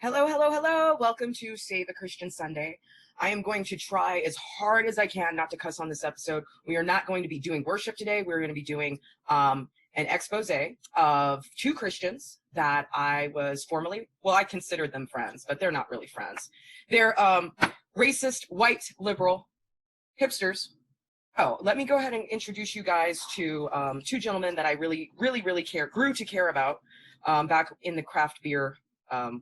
Hello, hello, hello. Welcome to Save a Christian Sunday. I am going to try as hard as I can not to cuss on this episode. We are not going to be doing worship today. We're going to be doing an expose of two Christians that I was formerly, well, I considered them friends, but they're not really friends. They're racist, white, liberal hipsters. Oh, let me go ahead and introduce you guys to two gentlemen that I really grew to care about back in the craft beer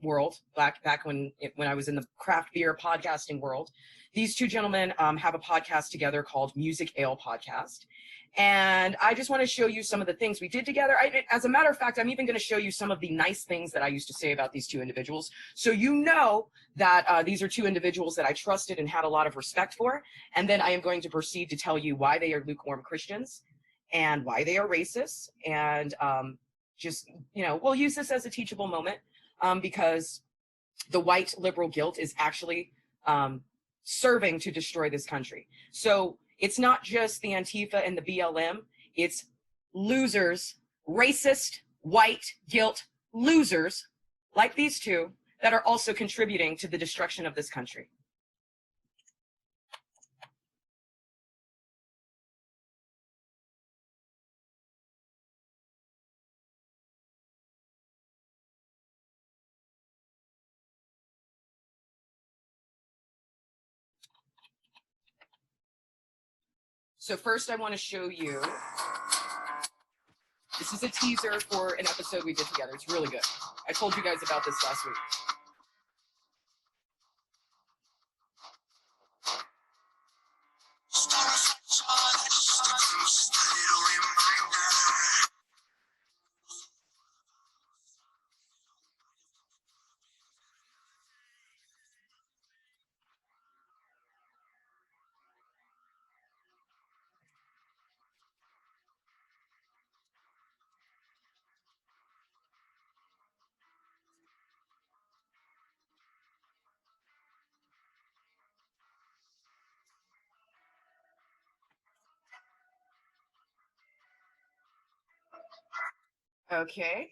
world, back when I was in the craft beer podcasting world. These two gentlemen have a podcast together called Music Ale Podcast. And I just want to show you some of the things we did together. As a matter of fact, I'm even going to show you some of the nice things that I used to say about these two individuals. So you know that these are two individuals that I trusted and had a lot of respect for. And then I am going to proceed to tell you why they are lukewarm Christians and why they are racist. And just, we'll use this as a teachable moment because the white liberal guilt is actually serving to destroy this country. So it's not just the Antifa and the BLM, it's losers, racist, white, guilt losers like these two that are also contributing to the destruction of this country. So first I want to show you, this is a teaser for an episode we did together. It's really good. I told you guys about this last week. Okay,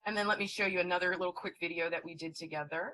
and then let me show you another little quick video that we did together.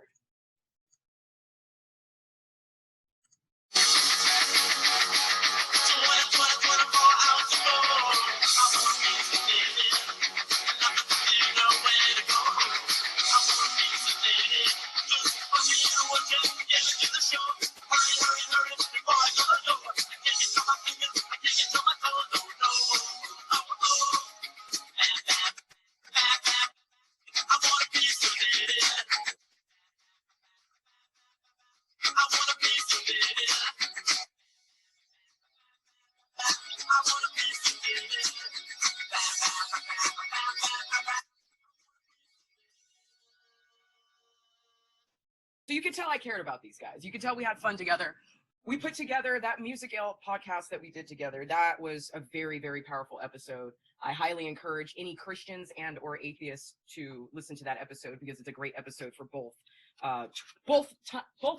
So you can tell I cared about these guys. You can tell we had fun together. We put together that Music Ale podcast that we did together. That was a very, very powerful episode. I highly encourage any Christians and or atheists to listen to that episode because it's a great episode for both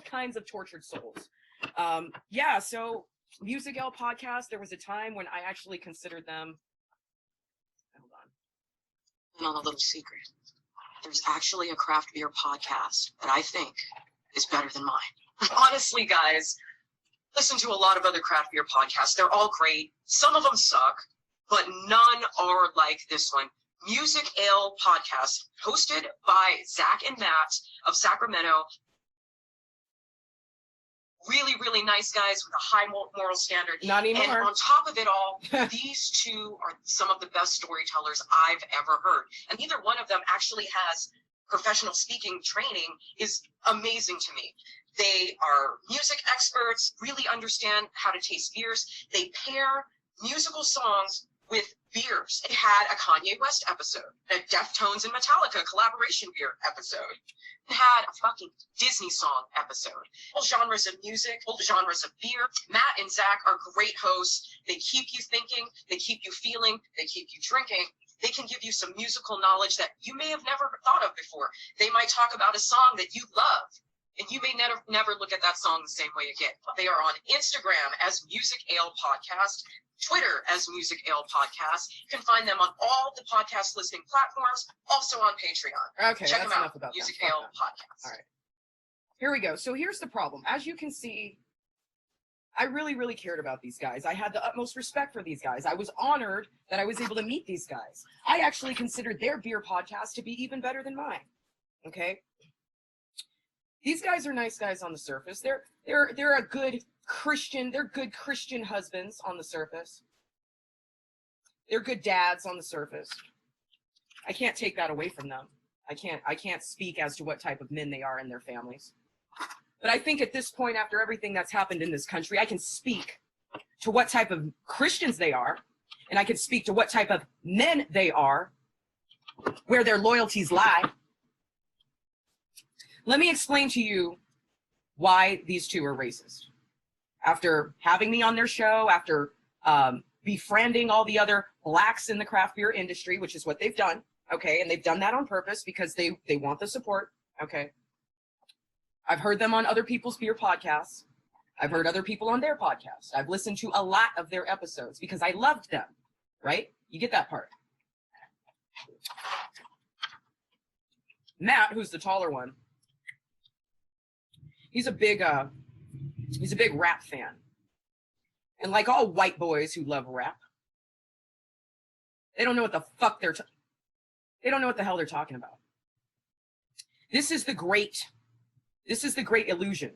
kinds of tortured souls. Yeah, so Music Ale podcast, there was a time when I actually considered them. Hold on. On a little secret. There's actually a craft beer podcast that I think is better than mine. Honestly, guys, listen to a lot of other craft beer podcasts. They're all great. Some of them suck, but none are like this one. Music Ale Podcast, hosted by Zach and Matt of Sacramento. Really nice guys with a high moral standard. Not anymore. And on top of it all, these two are some of the best storytellers I've ever heard. And neither one of them actually has professional speaking training is amazing to me. They are music experts, really understand how to taste beers. They pair musical songs with beers. It had a Kanye West episode, a Deftones and Metallica collaboration beer episode. It had a fucking Disney song episode. All genres of music, all genres of beer. Matt and Zach are great hosts. They keep you thinking, they keep you feeling, they keep you drinking. They can give you some musical knowledge that you may have never thought of before. They might talk about a song that you love And you may never look at that song the same way again. They are on Instagram as Music Ale Podcast, Twitter as Music Ale Podcast. You can find them on all the podcast listening platforms, also on Patreon. Okay, check that's them enough out. about Music that. Ale Podcast. All right. Here we go. So here's the problem. As you can see, I really, really cared about these guys. I had the utmost respect for these guys. I was honored that I was able to meet these guys. I actually considered their beer podcast to be even better than mine. Okay. These guys are nice guys on the surface. They're a good Christian. They're good Christian husbands on the surface. They're good dads on the surface. I can't take that away from them. I can't speak as to what type of men they are in their families. But I think at this point, after everything that's happened in this country, I can speak to what type of Christians they are, and I can speak to what type of men they are, where their loyalties lie. Let me explain to you why these two are racist. After having me on their show, after befriending all the other blacks in the craft beer industry, which is what they've done, okay, and they've done that on purpose because they want the support, okay. I've heard them on other people's beer podcasts. I've heard other people on their podcasts. I've listened to a lot of their episodes because I loved them, right? You get that part. Matt, who's the taller one, he's a big rap fan. And like all white boys who love rap, they don't know what the fuck they don't know what the hell they're talking about. This is the great illusion.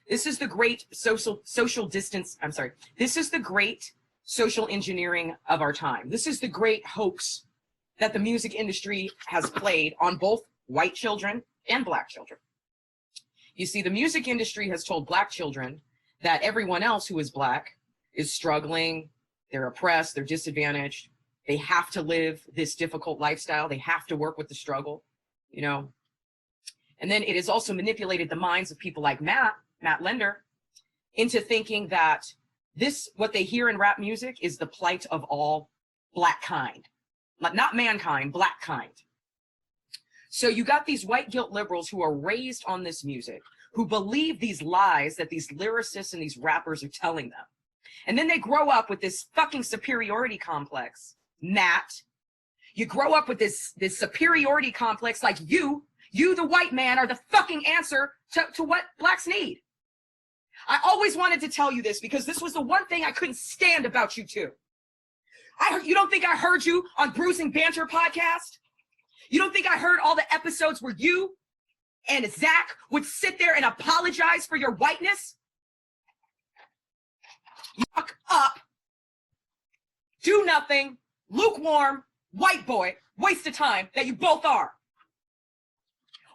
This is the great social distance. I'm sorry. This is the great social engineering of our time. This is the great hoax that the music industry has played on both white children and black children. You see, the music industry has told black children that everyone else who is black is struggling, they're oppressed, they're disadvantaged, they have to live this difficult lifestyle, they have to work with the struggle, you know. And then it has also manipulated the minds of people like Matt Lender, into thinking that what they hear in rap music is the plight of all black kind, not mankind, black kind. So you got these white guilt liberals who are raised on this music, who believe these lies that these lyricists and these rappers are telling them. And then they grow up with this fucking superiority complex. Matt, you grow up with this superiority complex like you, the white man, are the fucking answer to what blacks need. I always wanted to tell you this because this was the one thing I couldn't stand about you two. You don't think I heard you on Bruising Banter podcast? You don't think I heard all the episodes where you and Zach would sit there and apologize for your whiteness? Yuck up, do nothing, lukewarm, white boy, waste of time that you both are.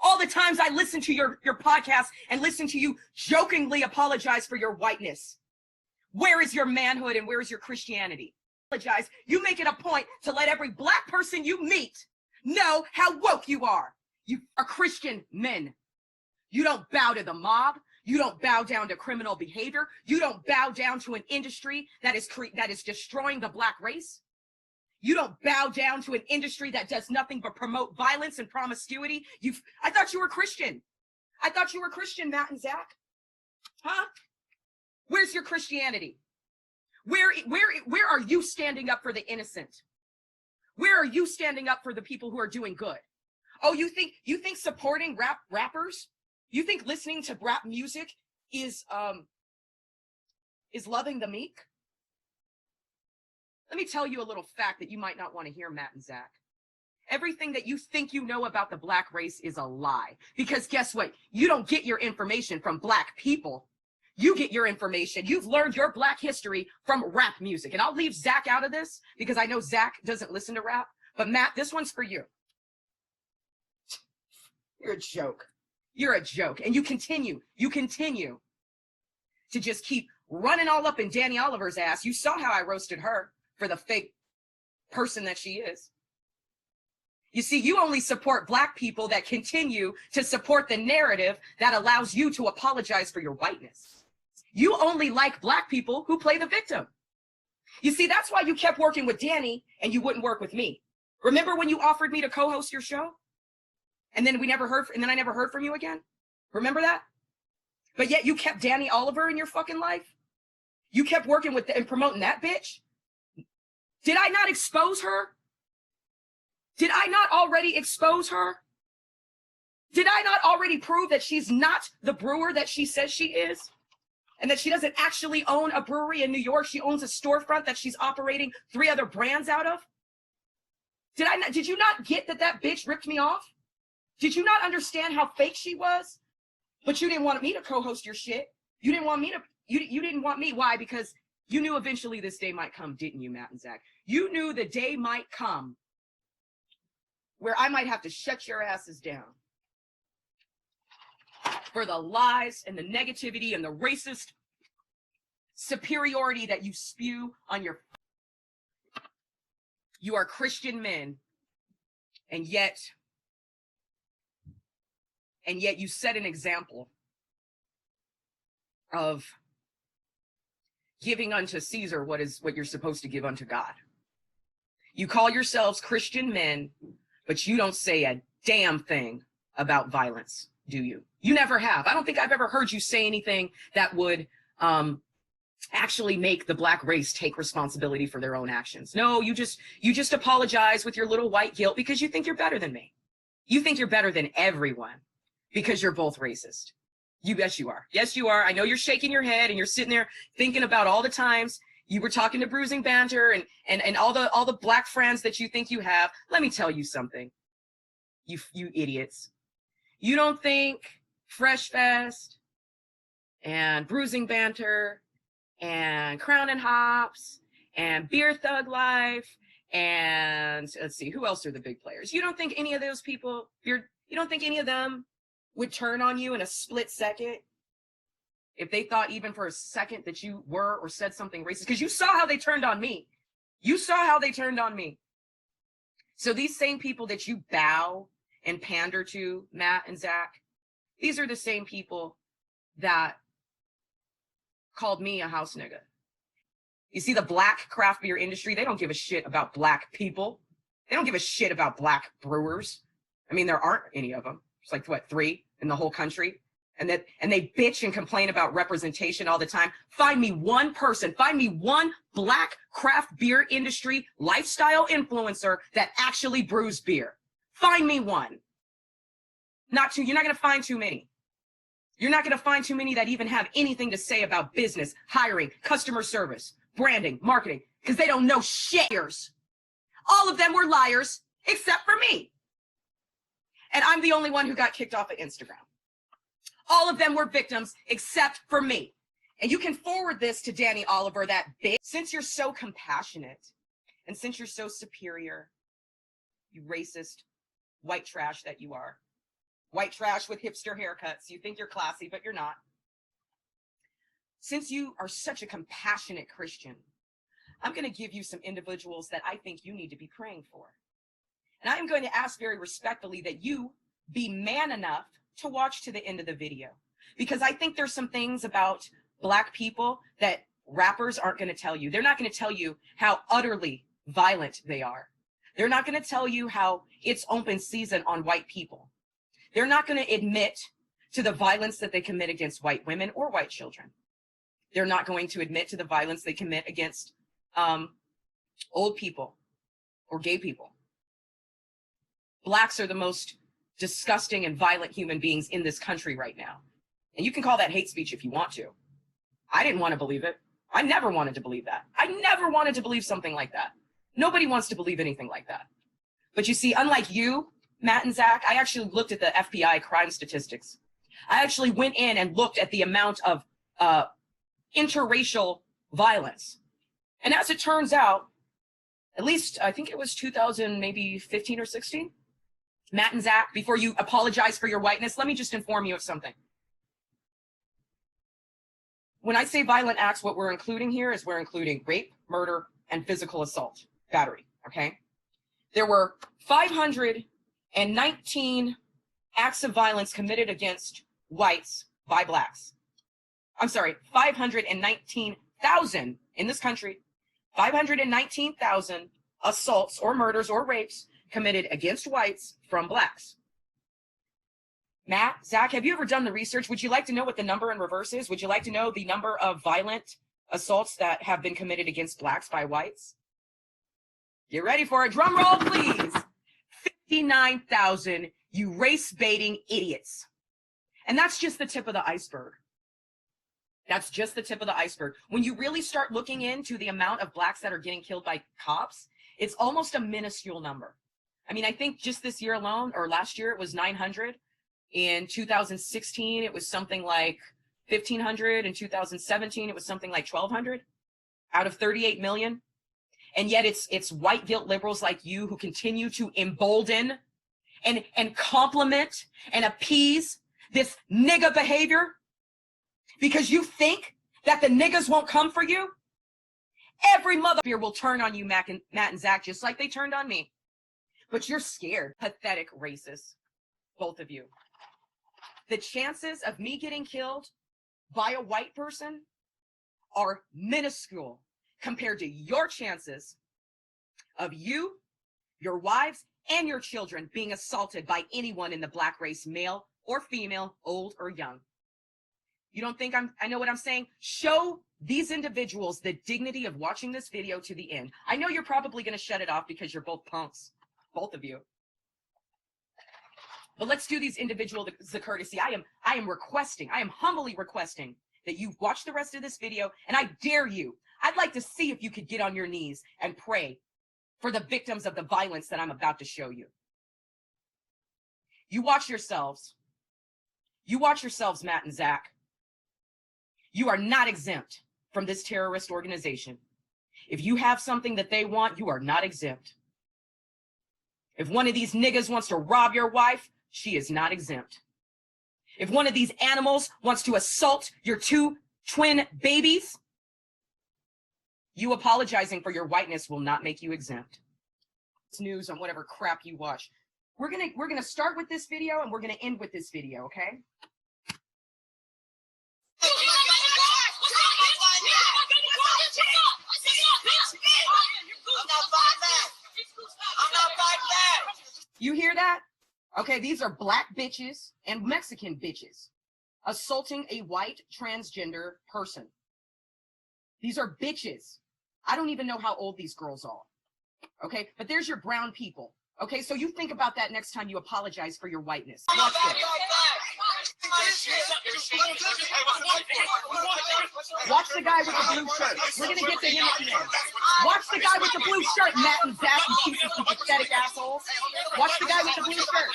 All the times I listen to your podcast and listen to you jokingly apologize for your whiteness. Where is your manhood and where is your Christianity? Apologize. You make it a point to let every black person you meet know how woke you are. You are Christian men. You don't bow to the mob. You don't bow down to criminal behavior. You don't bow down to an industry that is destroying the black race. You don't bow down to an industry that does nothing but promote violence and promiscuity. I thought you were Christian. I thought you were Christian, Matt and Zach. Huh? Where's your Christianity? Where are you standing up for the innocent? Where are you standing up for the people who are doing good? Oh, you think supporting rappers? You think listening to rap music is loving the meek? Let me tell you a little fact that you might not want to hear, Matt and Zach. Everything that you think you know about the black race is a lie. Because guess what? You don't get your information from black people. You get your information. You've learned your black history from rap music. And I'll leave Zach out of this because I know Zach doesn't listen to rap. But Matt, this one's for you. You're a joke. You're a joke. And you continue to just keep running all up in Danny Oliver's ass. You saw how I roasted her for the fake person that she is. You see, you only support black people that continue to support the narrative that allows you to apologize for your whiteness. You only like black people who play the victim. You see, that's why you kept working with Danny and you wouldn't work with me. Remember when you offered me to co-host your show? And then I never heard from you again? Remember that? But yet you kept Danny Oliver in your fucking life. You kept working with and promoting that bitch. Did I not expose her? Did I not already expose her? Did I not already prove that she's not the brewer that she says she is? And that she doesn't actually own a brewery in New York. She owns a storefront that she's operating 3 other brands out of. Did you not get that that bitch ripped me off? Did you not understand how fake she was? But you didn't want me to co-host your shit. You didn't want me to, you didn't want me. Why? Because you knew eventually this day might come, didn't you, Matt and Zach? You knew the day might come where I might have to shut your asses down for the lies and the negativity and the racist superiority that you spew on your... You are Christian men, and yet you set an example of giving unto Caesar what you're supposed to give unto God. You call yourselves Christian men, but you don't say a damn thing about violence, do you? You never have. I don't think I've ever heard you say anything that would actually make the Black race take responsibility for their own actions. No, you just apologize with your little white guilt because you think you're better than me. You think you're better than everyone because you're both racist. Yes, you are. Yes, you are. I know you're shaking your head and you're sitting there thinking about all the times you were talking to Bruising Banter and all the Black friends that you think you have. Let me tell you something, you idiots. You don't think Fresh Fest and Bruising Banter and Crown and Hops and Beer Thug Life and let's see, who else are the big players? You don't think any of those people, you don't think any of them would turn on you in a split second if they thought even for a second that you were or said something racist? Because you saw how they turned on me. You saw how they turned on me. So these same people that you bow and pander to, Matt and Zach, these are the same people that called me a house nigga. You see, the Black craft beer industry, they don't give a shit about Black people. They don't give a shit about Black brewers. I mean, there aren't any of them. It's like, what, 3 in the whole country? And they bitch and complain about representation all the time. Find me one person, find me one Black craft beer industry lifestyle influencer that actually brews beer. Find me one. Not two. You're not going to find too many. You're not going to find too many that even have anything to say about business, hiring, customer service, branding, marketing, because they don't know shit. All of them were liars except for me. And I'm the only one who got kicked off of Instagram. All of them were victims except for me. And you can forward this to Danny Oliver, that bitch. Since you're so compassionate and since you're so superior, you racist white trash that you are. White trash with hipster haircuts. You think you're classy, but you're not. Since you are such a compassionate Christian, I'm going to give you some individuals that I think you need to be praying for. And I am going to ask very respectfully that you be man enough to watch to the end of the video, because I think there's some things about Black people that rappers aren't going to tell you. They're not going to tell you how utterly violent they are. They're not going to tell you how it's open season on white people. They're not going to admit to the violence that they commit against white women or white children. They're not going to admit to the violence they commit against old people or gay people. Blacks are the most disgusting and violent human beings in this country right now. And you can call that hate speech if you want to. I didn't want to believe it. I never wanted to believe that. I never wanted to believe something like that. Nobody wants to believe anything like that. But you see, unlike you, Matt and Zach, I actually looked at the FBI crime statistics. I actually went in and looked at the amount of interracial violence. And as it turns out, at least I think it was 2000, maybe 15 or 16. Matt and Zach, before you apologize for your whiteness, let me just inform you of something. When I say violent acts, what we're including here is we're including rape, murder, and physical assault, battery, okay? There were 519 acts of violence committed against whites by Blacks. I'm sorry, 519,000 in this country, 519,000 assaults or murders or rapes committed against whites from Blacks. Matt, Zach, have you ever done the research? Would you like to know what the number in reverse is? Would you like to know the number of violent assaults that have been committed against blacks by whites? Get ready for it. Drum roll, please. 59,000, you race baiting idiots. And that's just the tip of the iceberg. That's just the tip of the iceberg. When you really start looking into the amount of blacks that are getting killed by cops, it's almost a minuscule number. I mean, I think just this year alone, or last year, it was 900. In 2016, it was something like 1,500. In 2017, it was something like 1,200 out of 38 million. And yet it's white guilt liberals like you who continue to embolden and compliment and appease this nigga behavior because you think that the niggas won't come for you. Every motherfucker will turn on you, Matt and Zach, just like they turned on me. But you're scared. Pathetic racists, both of you. The chances of me getting killed by a white person are minuscule compared to your chances of you, your wives, and your children being assaulted by anyone in the black race, male or female, old or young. You don't think I know what I'm saying? Show these individuals the dignity of watching this video to the end. I know you're probably going to shut it off because you're both punks, both of you. But let's do these individuals the courtesy. I am requesting, I am humbly requesting that you watch the rest of this video, and I dare you. I'd like to see if you could get on your knees and pray for the victims of the violence that I'm about to show you. You watch yourselves. You watch yourselves, Matt and Zach. You are not exempt from this terrorist organization. If you have something that they want, you are not exempt. If one of these niggas wants to rob your wife, she is not exempt. If one of these animals wants to assault your two twin babies, you apologizing for your whiteness will not make you exempt. It's news on whatever crap you watch. We're gonna start with this video and we're gonna end with this video, okay? You hear that? Okay, these are black bitches and Mexican bitches assaulting a white transgender person. These are bitches. I don't even know how old these girls are. Okay, but there's your brown people. Okay, so you think about that next time you apologize for your whiteness. Watch this. Watch the guy with the blue shirt. We're gonna get to him at the end. Watch the guy with the blue shirt, Matt and Zach, you pieces of pathetic assholes. Watch the guy with the blue shirt.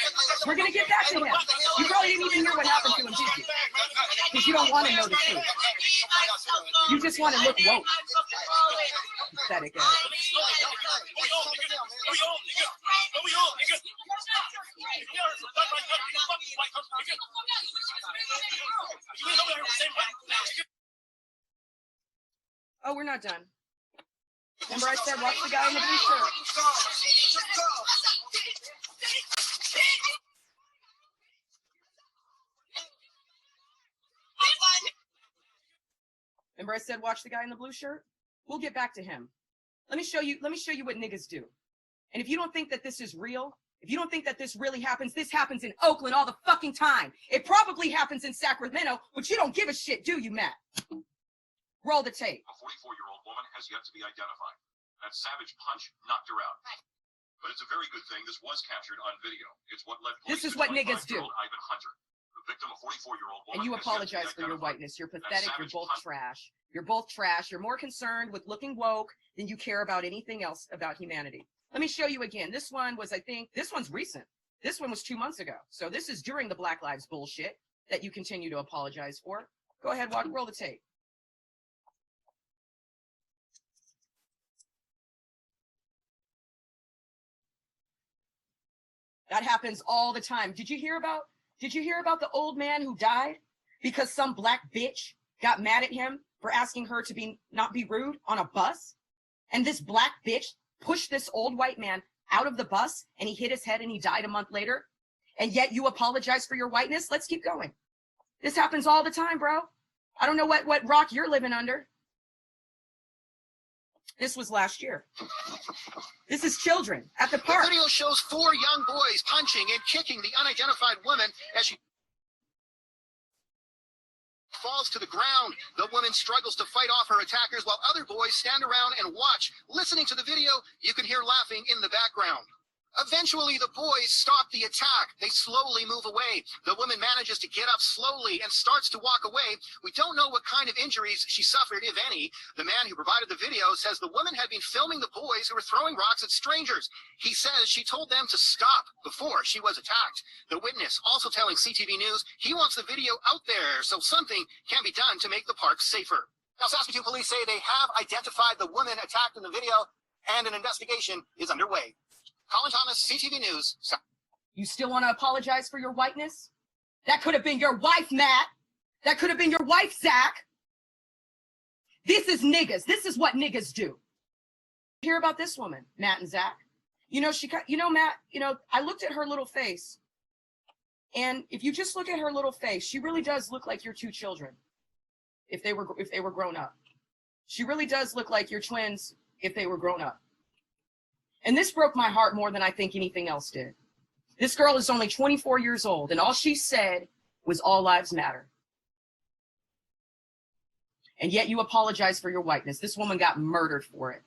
We're gonna get back to him. You probably didn't even hear what happened to him, did you? Because you don't want to know the truth. You just want to look woke. Pathetic ass. Oh, we're not done. Remember I said watch the guy in the blue shirt. Remember I said watch the guy in the blue shirt? We'll get back to him. Let me show you what niggas do. And if you don't think that this is real, if you don't think that this really happens, this happens in Oakland all the fucking time. It probably happens in Sacramento, but you don't give a shit, do you, Matt? Roll the tape. A 44-year-old woman has yet to be identified. That savage punch knocked her out. But it's a very good thing this was captured on video. It's what led police This is what niggas do. Ivan Hunter, the victim, a 44-year-old woman. And you apologize for your whiteness. You're pathetic. You're both trash. You're both trash. You're more concerned with looking woke than you care about anything else about humanity. Let me show you again. This one was, I think, this one's recent. This one was 2 months ago. So this is during the Black Lives bullshit that you continue to apologize for. Go ahead, roll the tape. That happens all the time. Did you hear about the old man who died because some black bitch got mad at him for asking her to not be rude on a bus? And this black bitch pushed this old white man out of the bus and he hit his head and he died a month later. And yet you apologize for your whiteness? Let's keep going. This happens all the time, bro. I don't know what rock you're living under. This was last year. This is children at the park. The video shows 4 young boys punching and kicking the unidentified woman as she... falls to the ground. The woman struggles to fight off her attackers while other boys stand around and watch. Listening to the video, you can hear laughing in the background. Eventually, the boys stop the attack. They slowly move away. The woman manages to get up slowly and starts to walk away. We don't know what kind of injuries she suffered, if any. The man who provided the video says the woman had been filming the boys who were throwing rocks at strangers. He says she told them to stop before she was attacked. The witness also telling CTV News he wants the video out there so something can be done to make the park safer. Now, Saskatoon police say they have identified the woman attacked in the video and an investigation is underway. Colin Thomas, CTV News. You still want to apologize for your whiteness? That could have been your wife, Matt. That could have been your wife, Zach. This is niggas. This is what niggas do. Hear about this woman, Matt and Zach. Matt, I looked at her little face. And if you just look at her little face, she really does look like your two children. If they were grown up. She really does look like your twins if they were grown up. And this broke my heart more than I think anything else did. This girl is only 24 years old, and all she said was all lives matter. And yet you apologize for your whiteness. This woman got murdered for it.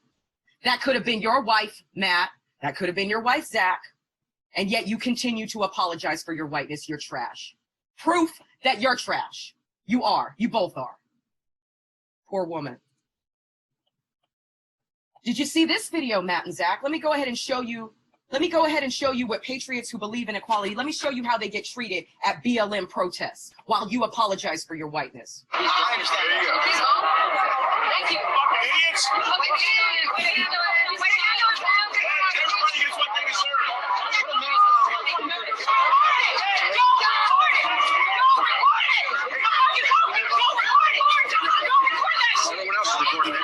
That could have been your wife, Matt. That could have been your wife, Zach. And yet you continue to apologize for your whiteness. You're trash. Proof that you're trash. You are. You both are. Poor woman. Did you see this video, Matt and Zach? Let me go ahead and show you what patriots who believe in equality, let me show you how they get treated at BLM protests while you apologize for your whiteness. I understand. There you go. Thank you. Idiots. Everybody gets what they deserve. Everyone else is recording it.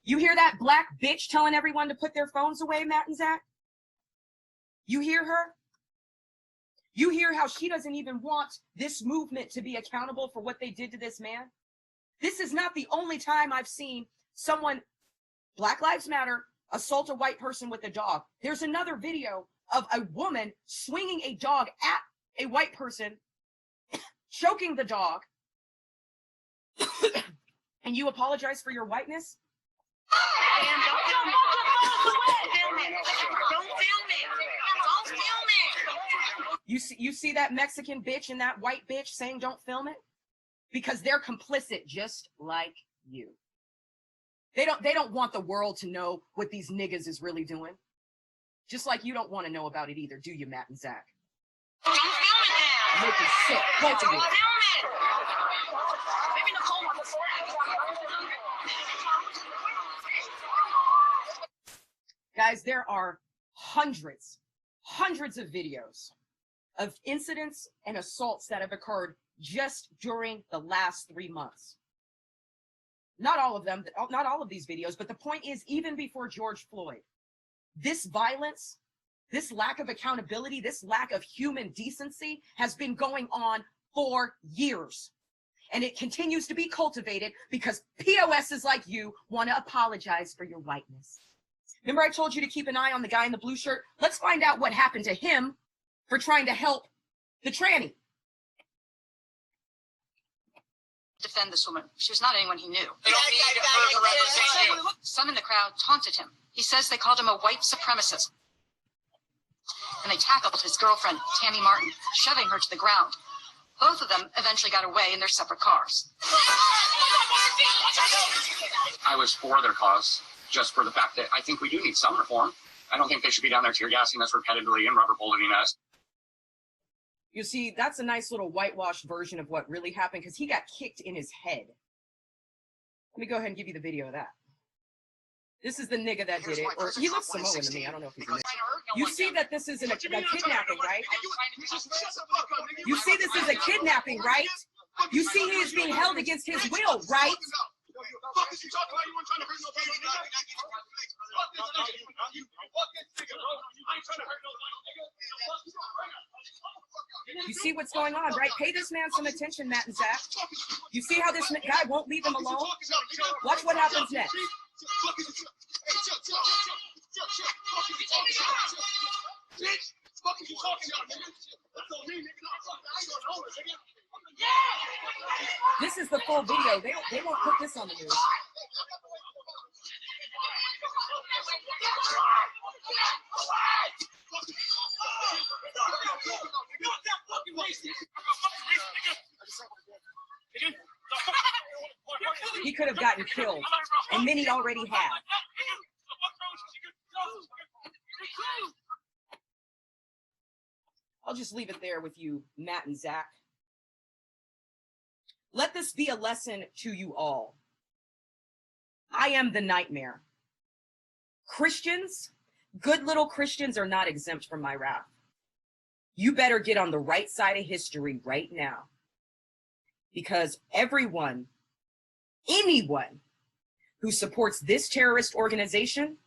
You hear that black bitch telling everyone to put their phones away, Matt and Zach? You hear her? You hear how she doesn't even want this movement to be accountable for what they did to this man? This is not the only time I've seen someone, Black Lives Matter, assault a white person with a dog. There's another video of a woman swinging a dog at a white person, choking the dog, and you apologize for your whiteness? You see that Mexican bitch and that white bitch saying don't film it? Because they're complicit just like you. They don't want the world to know what these niggas is really doing. Just like you don't want to know about it either, do you, Matt and Zach? Don't film it now. Making sick, both of you. Guys, there are hundreds of videos of incidents and assaults that have occurred just during the last 3 months. Not all of them, not all of these videos, but the point is, even before George Floyd, this violence, this lack of accountability, this lack of human decency has been going on for years. And it continues to be cultivated because POSs like you want to apologize for your whiteness. Remember I told you to keep an eye on the guy in the blue shirt? Let's find out what happened to him for trying to help the tranny. Defend this woman. She was not anyone he knew. Yeah. Some in the crowd taunted him. He says they called him a white supremacist. And they tackled his girlfriend, Tammy Martin, shoving her to the ground. Both of them eventually got away in their separate cars. I was for their cause, just for the fact that I think we do need some reform. I don't think they should be down there tear gassing us repeatedly and rubber bulleting us. You see, that's a nice little whitewashed version of what really happened because he got kicked in his head. Let me go ahead and give you the video of that. This is the nigga that did it. Or he looks Samoan to me. I don't know if he's a nigga. You see that this is a kidnapping, right? You see this is a kidnapping, right? You see he is being held against his will, right? You see what's going on, right? Pay this man some attention, Matt and Zach. You see how this guy won't leave him alone? Watch what happens next. This is the full video. They won't put this on the news. He could have gotten killed, and many already have. I'll just leave it there with you, Matt and Zach. Let this be a lesson to you all. I am the nightmare. Christians, good little Christians, are not exempt from my wrath. You better get on the right side of history right now. Because everyone, anyone who supports this terrorist organization,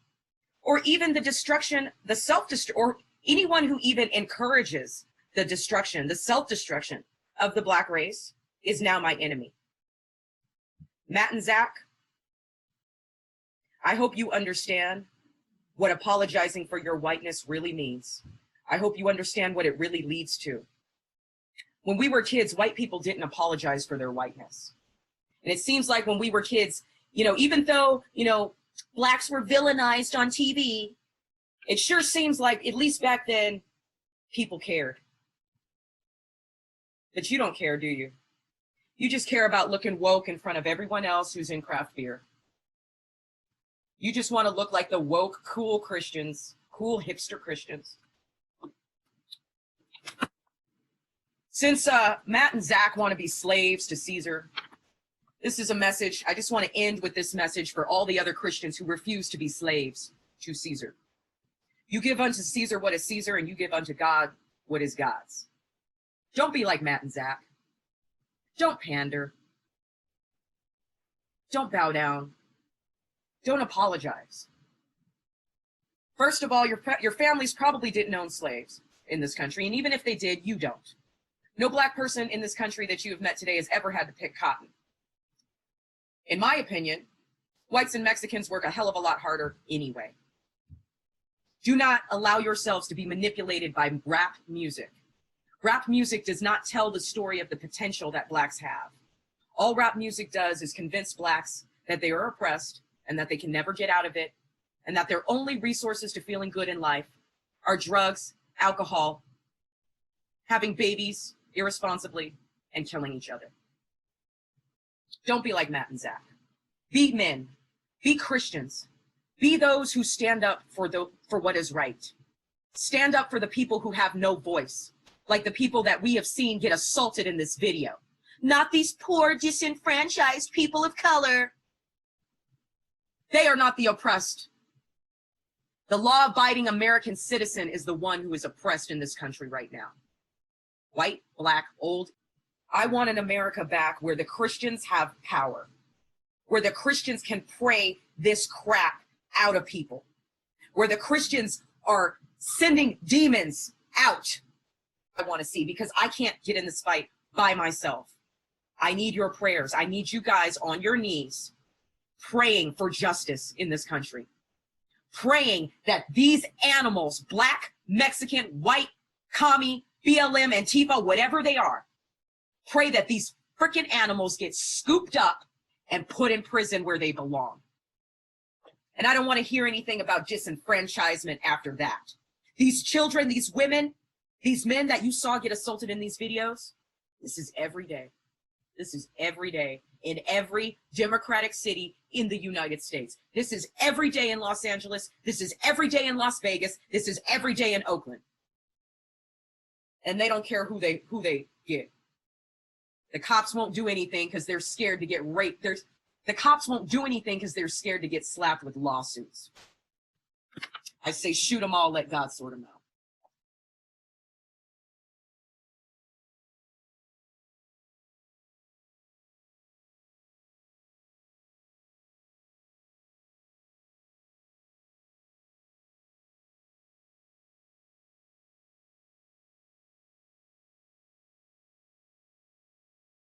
or even the destruction, the self-destruction, or anyone who even encourages the destruction, the self-destruction of the Black race, is now my enemy. Matt and Zach, I hope you understand what apologizing for your whiteness really means. I hope you understand what it really leads to. When we were kids, white people didn't apologize for their whiteness. And it seems like when we were kids, even though, Blacks were villainized on TV, it sure seems like, at least back then, people cared. But you don't care, do you? You just care about looking woke in front of everyone else who's in craft beer. You just want to look like the woke, cool Christians, cool hipster Christians. Since Matt and Zach want to be slaves to Caesar, this is a message. I just want to end with this message for all the other Christians who refuse to be slaves to Caesar. You give unto Caesar what is Caesar, and you give unto God what is God's. Don't be like Matt and Zach. Don't pander. Don't bow down. Don't apologize. First of all, your families probably didn't own slaves in this country, and even if they did, you don't. No Black person in this country that you have met today has ever had to pick cotton. In my opinion, whites and Mexicans work a hell of a lot harder anyway. Do not allow yourselves to be manipulated by rap music. Rap music does not tell the story of the potential that Blacks have. All rap music does is convince Blacks that they are oppressed and that they can never get out of it, and that their only resources to feeling good in life are drugs, alcohol, having babies irresponsibly, and killing each other. Don't be like Matt and Zach. Be men. Be Christians. Be those who stand up for what is right. Stand up for the people who have no voice, like the people that we have seen get assaulted in this video. Not these poor, disenfranchised people of color. They are not the oppressed. The law-abiding American citizen is the one who is oppressed in this country right now. White, Black, old. I want an America back where the Christians have power, where the Christians can pray this crap out of people, where the Christians are sending demons out. I want to see, because I can't get in this fight by myself. I need your prayers. I need you guys on your knees praying for justice in this country, praying that these animals, Black, Mexican, white, commie, BLM, Antifa, whatever they are, pray that these freaking animals get scooped up and put in prison where they belong. And I don't want to hear anything about disenfranchisement after that. These children, these women, these men that you saw get assaulted in these videos, this is every day. This is every day in every Democratic city in the United States. This is every day in Los Angeles. This is every day in Las Vegas. This is every day in Oakland. And they don't care who they get. The cops won't do anything because they're scared to get raped. The cops won't do anything because they're scared to get slapped with lawsuits. I say shoot them all, let God sort them out.